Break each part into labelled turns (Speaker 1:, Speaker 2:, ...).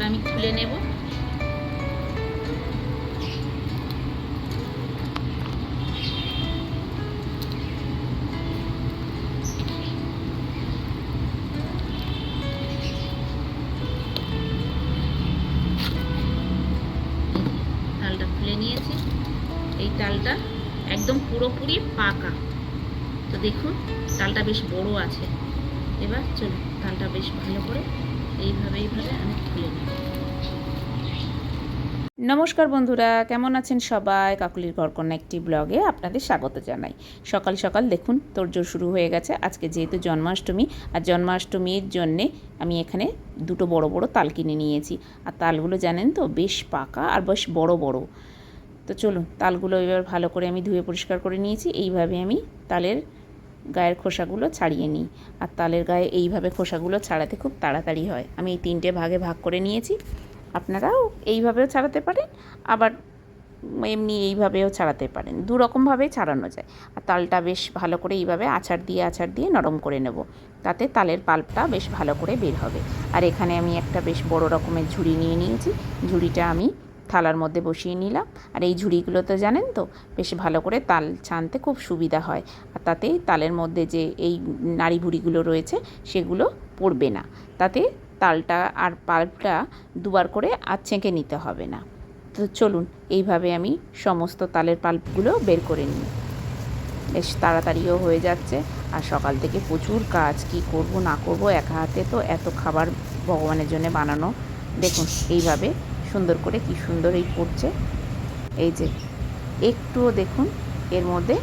Speaker 1: আমি তুলে নেব। তালটা তুলে নিয়েছি। এই তালটা একদম পুরোপুরি পাকা। তো দেখুন তালটা বেশ বড় আছে। এবার চলুন তালটা বেশ ভালো করে এইভাবে আমি তুলে নেব।
Speaker 2: নমস্কার বন্ধুরা, কেমন আছেন সবাই? কাকুলির ঘরকন্যা একটি ব্লগে আপনাদের স্বাগত জানাই। সকাল সকাল দেখুন তোড়জোড় শুরু হয়ে গেছে। আজকে যেহেতু জন্মাষ্টমী, আর জন্মাষ্টমীর জন্যে আমি এখানে দুটো বড় বড় তাল কিনে নিয়েছি। আর তালগুলো জানেন তো বেশ পাকা আর বেশ বড় বড়। তো চলুন তালগুলো এবার ভালো করে আমি ধুয়ে পরিষ্কার করে নিয়েছি। এইভাবে আমি তালের গায়ের খোসাগুলো ছাড়িয়ে নিই। আর তালের গায়ে এইভাবে খোসাগুলো ছাড়াতে খুব তাড়াতাড়ি হয়। আমি এই 3টে ভাগে ভাগ করে নিয়েছি। আপনারাও এইভাবেও ছাড়াতে পারেন, আবার এমনি এইভাবেও ছাড়াতে পারেন। দু রকমভাবেই ছাড়ানো যায়। আর তালটা বেশ ভালো করে এইভাবে আছাড় দিয়ে নরম করে নেব, তাতে তালের পাল্পটা বেশ ভালো করে বের হবে। আর এখানে আমি একটা বেশ বড় রকমের ঝুড়ি নিয়ে নিয়েছি। ঝুড়িটা আমি থালার মধ্যে বসিয়ে নিলাম। আর এই ঝুড়িগুলো তো জানেন তো বেশ ভালো করে তাল ছানতে খুব সুবিধা হয়। আর তাতে তালের মধ্যে যে এই নাড়ি ভুড়িগুলো রয়েছে সেগুলো পড়বে না। তাতে তালটা আর পাল্পটা দুবার করে আর ছেঁকে নিতে হবে না। তো চলুন এইভাবে আমি সমস্ত তালের পাল্পগুলো বের করে নিই। বেশ তাড়াতাড়িও হয়ে যাচ্ছে। আর সকাল থেকে প্রচুর কাজ, কি করব না করব, একা হাতে তো এত খাবার ভগবানের জন্য বানানো। দেখুন এইভাবে সুন্দর করে কি সুন্দর এই পড়ছে। এই যে একটুও দেখুন এর মধ্যে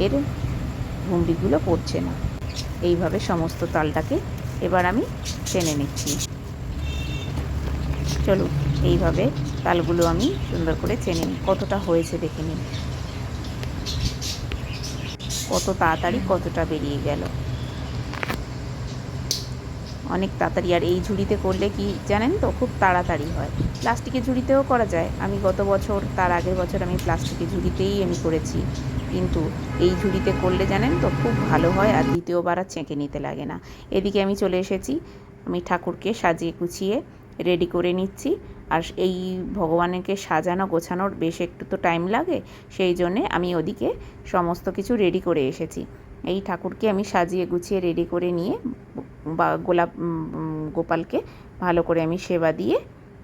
Speaker 2: এর ভুমড়িগুলো পড়ছে না। এইভাবে সমস্ত তালটাকে এবার আমি টেনে নিচ্ছি। চলুন এইভাবে তালগুলো আমি সুন্দর করে টেনে নিই। কতটা হয়েছে দেখে নিন, কত তাড়াতাড়ি কতটা বেরিয়ে গেল, অনেক তাড়াতাড়ি। আর এই ঝুড়িতে করলে কি জানেন তো খুব তাড়াতাড়ি হয়। প্লাস্টিকের ঝুড়িতেও করা যায়। আমি গত বছর তার আগের বছর আমি প্লাস্টিকের ঝুড়িতেই আমি করেছি, কিন্তু এই ঝুড়িতে করলে জানেন তো খুব ভালো হয়। আর দ্বিতীয়বার আর ছেঁকে নিতে লাগে না। এদিকে আমি চলে এসেছি, আমি ঠাকুরকে সাজিয়ে গুছিয়ে রেডি করে নিচ্ছি। আর এই ভগবানকে সাজানো গোছানোর বেশ একটু তো টাইম লাগে, সেই জন্যে আমি ওদিকে সমস্ত কিছু রেডি করে এসেছি। এই ঠাকুরকে আমি সাজিয়ে গুছিয়ে রেডি করে নিয়ে বা গোপালকে ভালো করে আমি সেবা দিয়ে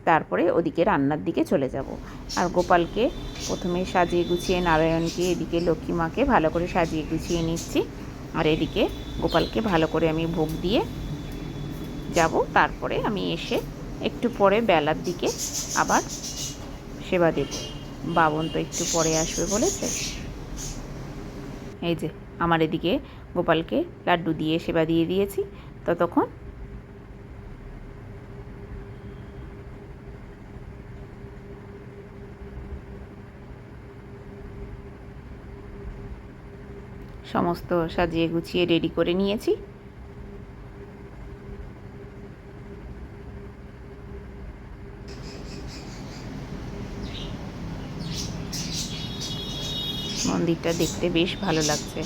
Speaker 2: তারপরে ওদিকে রান্নার দিকে চলে যাব। আর গোপালকে প্রথমে সাজিয়ে গুছিয়ে নারায়ণকে, এদিকে লক্ষ্মী মাকে ভালো করে সাজিয়ে গুছিয়ে নিচ্ছি। আর এদিকে গোপালকে ভালো করে আমি ভোগ দিয়ে যাব। তারপরে আমি এসে একটু পরে বেলার দিকে আবার সেবা দেব। বাবন তো একটু পরে আসবে বলেছে। এই যে আমার এদিকে গোপালকে লাড্ডু দিয়ে সেবা দিয়ে দিয়েছি। ততক্ষণ সমস্ত সাজিয়ে গুছিয়ে রেডি করে নিয়েছি। মন্দিরটা দেখতে বেশ ভালো লাগছে।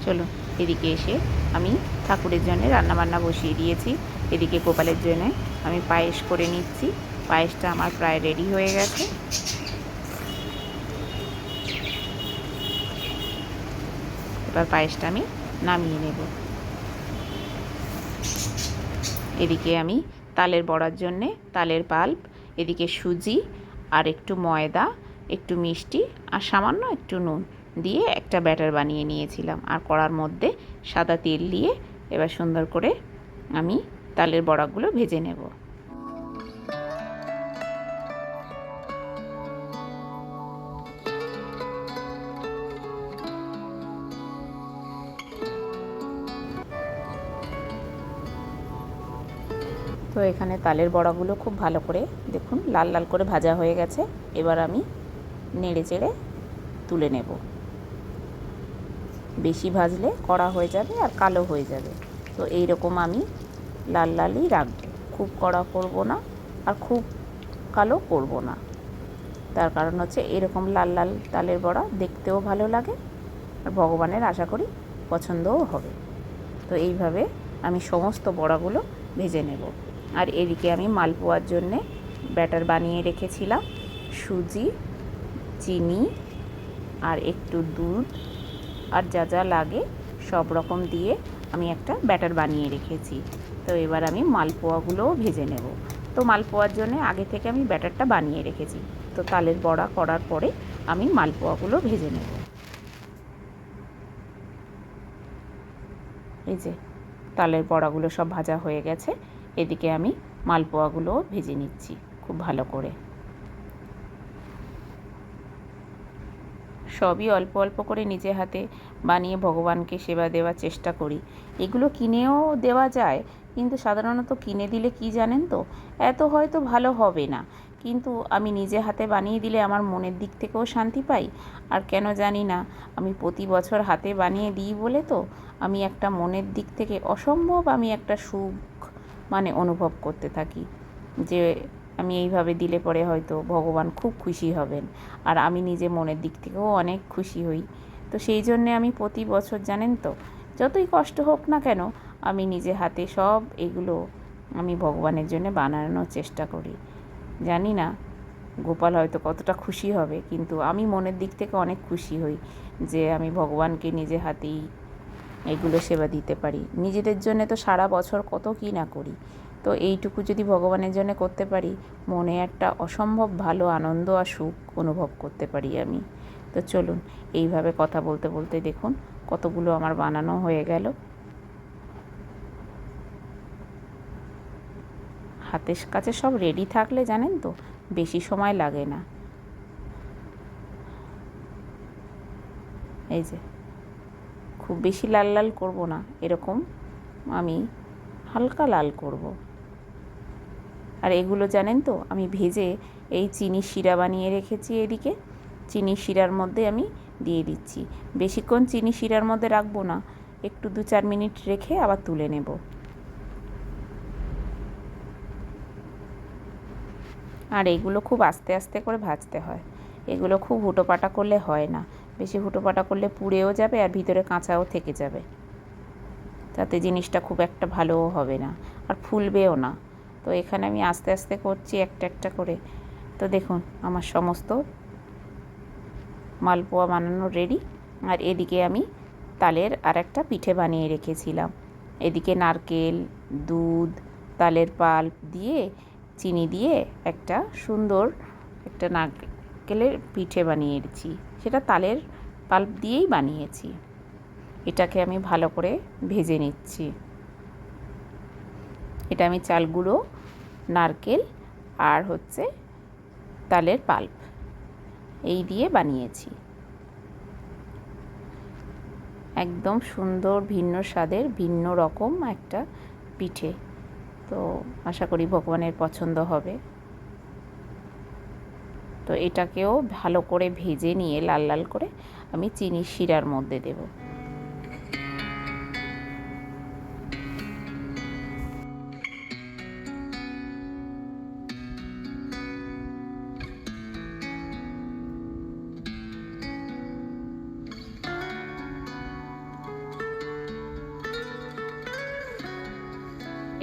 Speaker 2: চলো এদিকে এসে আমি ঠাকুরের জন্য রান্নাবান্না বসিয়ে দিয়েছি। এদিকে গোপালের জন্য আমি পায়েস করে নিচ্ছি। পায়েসটা আমার প্রায় রেডি হয়ে গেছে। এবার পায়েসটা আমি নামিয়ে নেব। এদিকে আমি তালের বড়ার জন্যে তালের পাল্প, এদিকে সুজি আর একটু ময়দা, একটু মিষ্টি আর সামান্য একটু নুন দিয়ে একটা ব্যাটার বানিয়ে নিয়েছিলাম। আর কড়ার মধ্যে সাদা তেল দিয়ে এবার সুন্দর করে আমি তালের বড়াগুলো ভেজে নেব। তো এখানে তালের বড়াগুলো খুব ভালো করে দেখুন লাল লাল করে ভাজা হয়ে গেছে। এবার আমি নেড়ে চেড়ে তুলে নেব। বেশি ভাজলে কড়া হয়ে যাবে আর কালো হয়ে যাবে। তো এই রকম আমি লাল লালই রাখবো, খুব কড়া করব না আর খুব কালো করব না। তার কারণ হচ্ছে এরকম লাল লাল তালের বড়া দেখতেও ভালো লাগে, আর ভগবানের আশা করি পছন্দও হবে। তো এইভাবে আমি সমস্ত বড়াগুলো ভেজে নেব। আর এদিকে আমি মালপোয়ার জন্যে ব্যাটার বানিয়ে রেখেছিলাম। সুজি, চিনি আর একটু দুধ আর যা যা লাগে সব রকম দিয়ে আমি একটা ব্যাটার বানিয়ে রেখেছি। তো এবার আমি মালপোয়াগুলোও ভেজে নেব। তো মালপোয়ার জন্য আগে থেকে আমি ব্যাটারটা বানিয়ে রেখেছি। তো তালের বড়া করার পরে আমি মালপোয়াগুলো ভেজে নেব। এই যে তালের বড়াগুলো সব ভাজা হয়ে গেছে, এদিকে আমি মালপোয়াগুলোও ভেজে নিচ্ছি খুব ভালো করে। সবই অল্প অল্প করে নিজে হাতে বানিয়ে ভগবানকে সেবা দেওয়ার চেষ্টা করি। এগুলো কিনেও দেওয়া যায়, কিন্তু সাধারণত কিনে দিলে কি জানেন তো, এত হয়তো ভালো হবে না, কিন্তু আমি নিজে হাতে বানিয়ে দিলে আমার মনের দিক থেকেও শান্তি পাই। আর কেন জানি না, আমি প্রতি বছর হাতে বানিয়ে দিই বলে তো আমি একটা মনের দিক থেকে অসম্ভব আমি একটা সুখ অনুভব করতে থাকি, যে আমি এইভাবে দিলে পরে হয়তো ভগবান খুব খুশি হবেন, আর আমি নিজে মনের দিক থেকেও অনেক খুশি হই। তো সেই জন্যে আমি প্রতি বছর জানেন তো, যতই কষ্ট হোক না কেন, আমি নিজে হাতে সব এগুলো আমি ভগবানের জন্য বানানোর চেষ্টা করি। জানি না গোপাল হয়তো কতটা খুশি হবে, কিন্তু আমি মনের দিক থেকে অনেক খুশি হই যে আমি ভগবানকে নিজে হাতেই এগুলো সেবা দিতে পারি। নিজেদের জন্য তো সারা বছর কত কী না করি, তো এইটুকু যদি ভগবানের জন্য করতে পারি, মনে একটা অসম্ভব ভালো আনন্দ আর সুখ অনুভব করতে পারি আমি। তো চলুন, এইভাবে কথা বলতে বলতে দেখুন কতগুলো আমার বানানো হয়ে গেল। হাতের কাছে সব রেডি থাকলে জানেন তো বেশি সময় লাগে না। এই যে খুব বেশি লাল লাল করব না, এরকম আমি হালকা লাল করব। আর এগুলো জানেন তো আমি ভেজে এই চিনির শিরা বানিয়ে রেখেছি। এদিকে চিনির শিরার মধ্যে আমি দিয়ে দিচ্ছি। বেশিক্ষণ চিনি শিরার মধ্যে রাখবো না, একটু 2-4 মিনিট রেখে আবার তুলে নেব। আর এগুলো খুব আস্তে আস্তে করে ভাজতে হয়, এগুলো খুব হুটোপাটা করলে হয় না, বেশি হুটোপাটা করলে পুড়েও যাবে আর ভিতরে কাঁচাও থেকে যাবে, তাতে জিনিসটা খুব একটা ভালোও হবে না আর ফুলবেও না। তো এখানে আমি আস্তে আস্তে করছি একটা একটা করে। তো দেখুন আমার সমস্ত মালপোয়া বানানো রেডি। আর এদিকে আমি তালের আর একটা পিঠে বানিয়ে রেখেছিলাম। এদিকে নারকেল, দুধ, তালের পাল্প দিয়ে, চিনি দিয়ে একটা সুন্দর একটা নারকেলের পিঠে বানিয়েছি, সেটা তালের পাল্প দিয়েই বানিয়েছি। এটাকে আমি ভালো করে ভেজে নিচ্ছি। এটা আমি চাল গুঁড়ো, নারকেল আর হচ্ছে তালের পাল্প এই দিয়ে বানিয়েছি। একদম সুন্দর ভিন্ন স্বাদের ভিন্ন রকম একটা পিঠে। তো আশা করি ভগবানের পছন্দ হবে। তো এটাকেও ভালো করে ভেজে নিয়ে লাল লাল করে আমি চিনির শিরার মধ্যে দেব।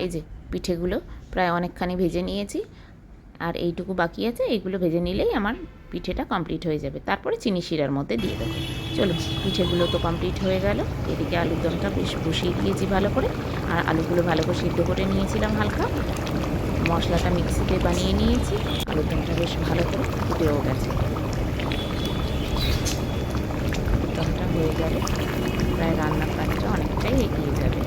Speaker 2: এই যে পিঠেগুলো প্রায় অনেকখানি ভেজে নিয়েছি, আর এইটুকু বাকি আছে, এইগুলো ভেজে নিলেই আমার পিঠেটা কমপ্লিট হয়ে যাবে। তারপরে চিনি শিরার মধ্যে দিয়ে দেবো। চলো, পিঠেগুলো তো কমপ্লিট হয়ে গেল। এদিকে আলুর দমটা বেশ বসিয়ে দিয়েছি ভালো করে, আর আলুগুলো ভালো করে সিদ্ধ করে নিয়েছিলাম হালকা। মশলাটা মিক্সিতে বানিয়ে নিয়েছি, আলুর দমটা বেশ ভালো করে ফুটেও গেছে। আলুর দমটা হয়ে গেলে প্রায় রান্নার কাজটা অনেকটাই এগিয়ে যাবে।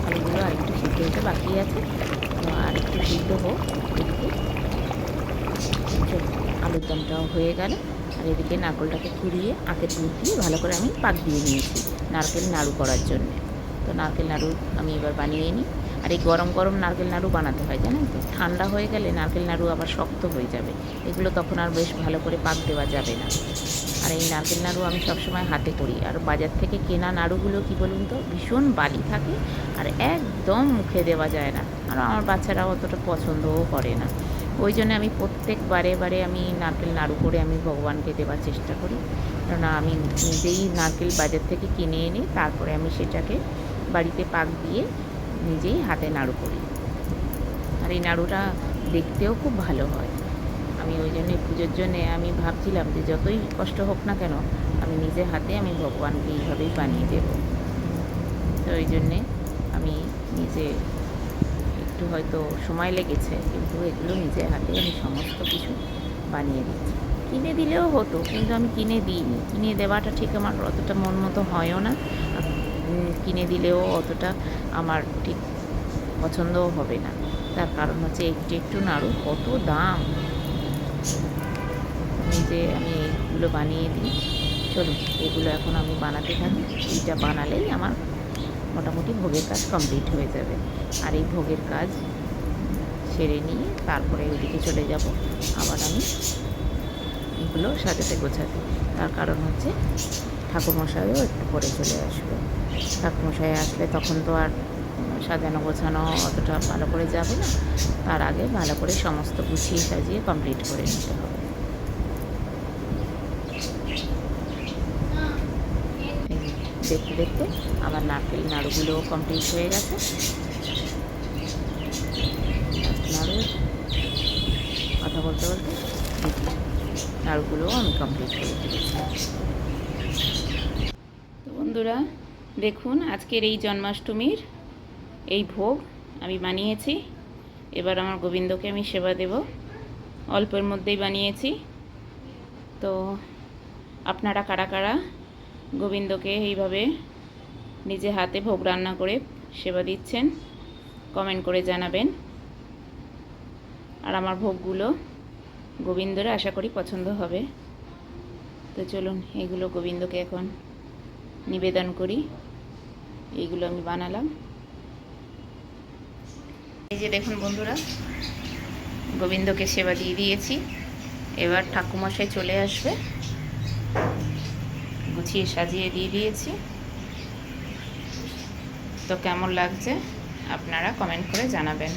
Speaker 2: আলুগুলো আরেকটু সিদ্ধ হতে বাকি আছে, তো আর একটু সিদ্ধ হোক। এদিকে আলুর দমটাও হয়ে গেল। আর এদিকে নারকেলটাকে কুড়িয়ে আখের দুধ দিয়ে ভালো করে আমি পাক দিয়ে নিয়েছি নারকেল নাড়ু করার জন্য। তো নারকেল নাড়ু আমি এবার বানিয়ে নিই। আর এই গরম গরম নারকেল নাড়ু বানাতে হয়, জানেন তো। ঠান্ডা হয়ে গেলে নারকেল নাড়ু আবার শক্ত হয়ে যাবে, এগুলো তখন আর বেশ ভালো করে পাক দেওয়া যাবে না। আর এই নারকেল নাড়ু আমি সবসময় হাতে করি। আর বাজার থেকে কেনা নাড়ুগুলো কি বলুন তো, ভীষণ বালি থাকে আর একদম মুখে দেওয়া যায় না। আর আমার বাচ্চারা অতটা পছন্দও করে না। ওই জন্য আমি বারে আমি নারকেল নাড়ু করে আমি ভগবানকে দেওয়ার চেষ্টা করি। কেননা আমি নিজেই নারকেল বাজার থেকে কিনে এনে তারপরে আমি সেটাকে বাড়িতে পাক দিয়ে নিজেই হাতে নাড়ু করি। আর এই নাড়ুটা দেখতেও খুব ভালো হয়। আমি ওই জন্যে পুজোর জন্যে আমি ভাবছিলাম যে যতই কষ্ট হোক না কেন আমি নিজে হাতে আমি ভগবানকে এইভাবেই বানিয়ে দেব। তো ওই জন্যে আমি নিজে একটু হয়তো সময় লেগেছে, কিন্তু এগুলো নিজে হাতে আমি সমস্ত কিছু বানিয়ে দিচ্ছি। কিনে দিলেও হতো, কিন্তু আমি কিনে দিইনি। কিনে দেওয়াটা ঠিক আমার অতটা মন মতো হয়ও না। কিনে দিলেও অতটা আমার ঠিক পছন্দও হবে না। তার কারণ হচ্ছে একটু একটু নাড়ু কত দাম। নিজে আমি এইগুলো বানিয়ে দিই। চলুন এগুলো এখন আমি বানাতে থাকি। এইটা বানালেই আমার মোটামুটি ভোগের কাজ কমপ্লিট হয়ে যাবে। আর এই ভোগের কাজ সেরে নিয়ে তারপরে ওইদিকে চলে যাব আবার আমি এগুলো সাজাতে গোছাতে। তার কারণ হচ্ছে ঠাকুরমশাইও একটু পরে চলে আসবে। ঠাকুরমশাই আসলে তখন তো আর সাজানো গোছানো অতটা ভালো করে যাবে না। তার আগে ভালো করে সমস্ত গুছিয়ে সাজিয়ে কমপ্লিট করে নিতে হবে। দেখতে দেখতে আমার নারকেল নাড়ুগুলোও কমপ্লিট হয়ে গেছে। নাড়ু কথা বলতে বলতে নাড়ুগুলোও আমি কমপ্লিট করে দিয়েছি। তো বন্ধুরা দেখুন, আজকের এই জন্মাষ্টমীর এই ভোগ আমি বানিয়েছি। এবার আমার গোবিন্দকে আমি সেবা দেব। অল্পের মধ্যেই বানিয়েছি। তো আপনারা কারা কারা গোবিন্দকে এইভাবে নিজে হাতে ভোগ রান্না করে সেবা দিচ্ছেন কমেন্ট করে জানাবেন। আর আমার ভোগগুলো গোবিন্দর আশা করি পছন্দ হবে। তো চলুন এগুলো গোবিন্দকে এখন নিবেদন করি। এইগুলো আমি বানালাম। এই যে দেখুন বন্ধুরা, গোবিন্দকে সেবা দিয়ে দিয়েছি। এবার ঠাকুমশাই চলে আসবে। গুছিয়ে সাজিয়ে দিয়ে দিয়েছি। তো কেমন লাগছে আপনারা কমেন্ট করে জানাবেন।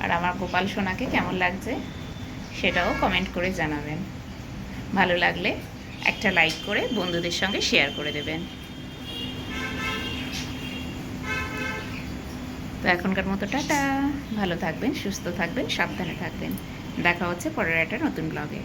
Speaker 2: আর আমার গোপাল সোনাকে কেমন লাগছে সেটাও কমেন্ট করে জানাবেন। ভালো লাগলে একটা লাইক করে বন্ধুদের সঙ্গে শেয়ার করে দেবেন। তো এখনকার মতো টাটা। ভালো থাকবেন, সুস্থ থাকবেন, সাবধানে থাকবেন। দেখা হচ্ছে পরের একটা নতুন ব্লগে।